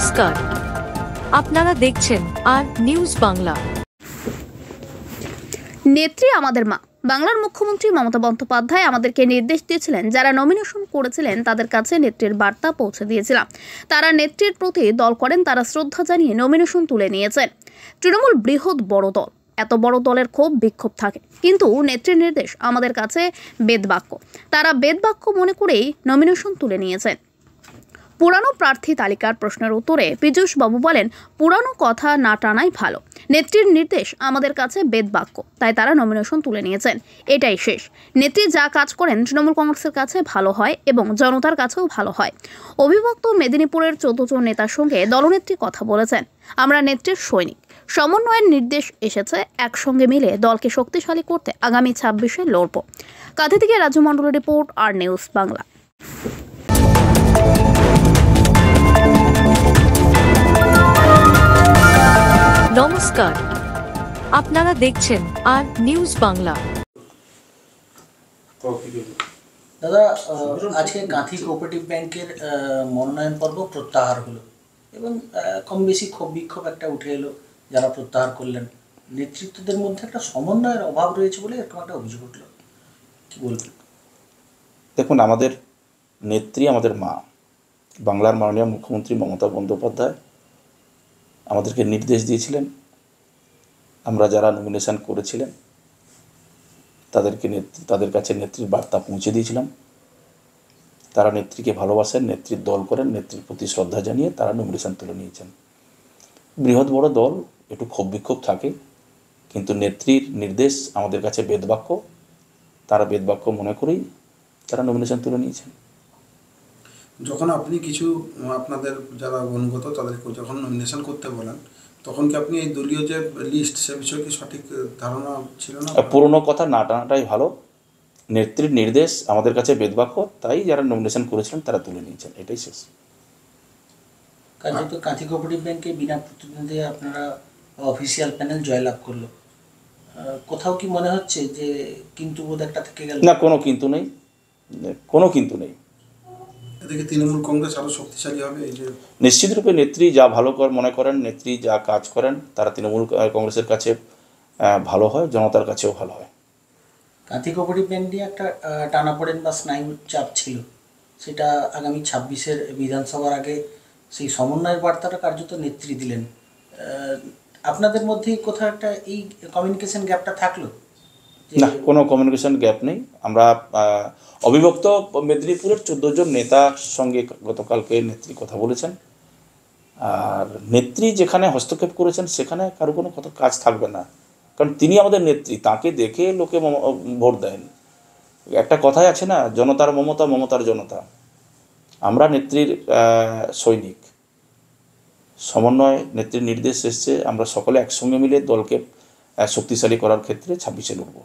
নমস্কার, আপনারা দেখছেন আর নিউজ বাংলা। নেত্রী আমাদের মা। বাংলার মুখ্যমন্ত্রী মমতা বন্দ্যোপাধ্যায় আমাদেরকে নির্দেশ দিয়েছিলেন, যারা নমিনেশন করেছিলেন তাদের কাছে নেত্রীর বার্তা পৌঁছে দিয়েছিলাম। তারা নেত্রীর প্রতি দল করেন, তারা শ্রদ্ধা জানিয়ে নমিনেশন তুলে নিয়েছেন। তৃণমূল বৃহৎ বড় দল, এত বড় দলের ক্ষোভ বিক্ষোভ থাকে, কিন্তু নেত্রীর নির্দেশ আমাদের কাছে বেদবাক্য। তারা বেদবাক্য মনে করেই নমিনেশন তুলে নিয়েছেন। পুরানো প্রার্থী তালিকার প্রশ্নের উত্তরে পীযূষ বাবু বলেন, পুরানো কথা না টানাই ভালো। নেত্রীর নির্দেশ আমাদের কাছে বেদবাক্য, তাই তারা নমিনেশন তুলে নিয়েছেন। এটাই শেষ। নেত্রী যা কাজ করেন তৃণমূল কংগ্রেসের কাছে ভালো হয় এবং জনতার কাছেও ভালো হয়। অবিভক্ত মেদিনীপুরের 14 জন নেতার সঙ্গে দলনেত্রী কথা বলেছেন। আমরা নেত্রীর সৈনিক। সমন্বয়ের নির্দেশ এসেছে, একসঙ্গে মিলে দলকে শক্তিশালী করতে আগামী 26-এ লড়ব। কাঁথি থেকে রাজু মণ্ডলের রিপোর্ট, আর নিউজ বাংলা। নমস্কার, আপনারা দেখছেন আর নিউজ বাংলা। দাদা, আজকে কাঁথি কোঅপারেটিভ ব্যাংকের মনোনয়ন পর্ব প্রত্যাহার হলো এবং কম বেশি ক্ষোভ বিক্ষোভ একটা উঠে এলো যারা প্রত্যাহার করলেন। নেতৃত্বদের মধ্যে একটা সমন্বয়ের অভাব রয়েছে বলে এরকম একটা অভিযোগ উঠল, কী বলবেন? দেখুন, আমাদের নেত্রী আমাদের মা। বাংলার মাননীয় মুখ্যমন্ত্রী মমতা বন্দ্যোপাধ্যায় আমাদেরকে নির্দেশ দিয়েছিলেন, আমরা যারা নমিনেশন করেছিলেন তাদের কাছে নেত্রীর বার্তা পৌঁছে দিয়েছিলাম। তারা নেত্রীকে ভালোবাসেন, নেত্রীর দল করেন, নেত্রীর প্রতি শ্রদ্ধা জানিয়ে তারা নমিনেশন তুলে নিয়েছেন। বৃহৎ বড় দল, একটু ক্ষোভ বিক্ষোভ থাকে, কিন্তু নেত্রীর নির্দেশ আমাদের কাছে বেদবাক্য। তারা বেদবাক্য মনে করেই তারা নমিনেশন তুলে নিয়েছেন। যখন আপনি কিছু আপনাদের যারা অনুগত তাদেরকে যখন নমিনেশন করতে বলেন, তখন কি আপনি এই দলীয় যে লিস্ট সে বিষয়ে কি সঠিক ধারণা ছিল না? পুরনো কথা না টানাটাই ভালো। নেত্রীর নির্দেশ আমাদের কাছে বেদবাক্য, তাই যারা নমিনেশন করেছিলেন তারা তুলে নিয়েছেন, এটাই শেষ। কাজে তো কাঁথি কোঅপারেটিভ ব্যাংকে বিনা প্রতিদ্বন্দ্বিতায় আপনারা অফিসিয়াল প্যানেল জয়লাভ করলো, কোথাও কি মনে হচ্ছে যে কিন্তু বোধ একটা থেকে গেল? না, কোনো কিন্তু নেই, কোনো কিন্তু নেই। এদিকে তৃণমূল কংগ্রেস আরও শক্তিশালী হবে। এই যে নিশ্চিতরূপে নেত্রী যা ভালো মনে করেন, নেত্রী যা কাজ করেন, তারা তৃণমূল কংগ্রেসের কাছে ভালো হয়, জনতার কাছেও ভালো হয়। কাঁথি কোঅপারেটিভ ব্যাংক নিয়ে একটা টানাপোড়েন বা স্নায়ু চাপ ছিল, সেটা আগামী 26-এর বিধানসভার আগে সেই সমন্বয়ের বার্তাটা কার্যত নেত্রী দিলেন। আপনাদের মধ্যেই কোথাও একটা এই কমিউনিকেশন গ্যাপটা থাকলো? না, কোনো কমিউনিকেশন গ্যাপ নেই। আমরা অবিভক্ত মেদিনীপুরের 14 জন নেতার সঙ্গে গতকালকে নেত্রী কথা বলেছেন, আর নেত্রী যেখানে হস্তক্ষেপ করেছেন সেখানে কারো কোনো কাজ থাকবে না, কারণ তিনি আমাদের নেত্রী, তাকে দেখে লোকে ভোট দেন। একটা কথাই আছে না, জনতার মমতা, মমতার জনতা। আমরা নেত্রীর সৈনিক। সমন্বয়, নেত্রীর নির্দেশ এসছে, আমরা সকলে একসঙ্গে মিলে দলকে শক্তিশালী করার ক্ষেত্রে 26-এ লড়ব।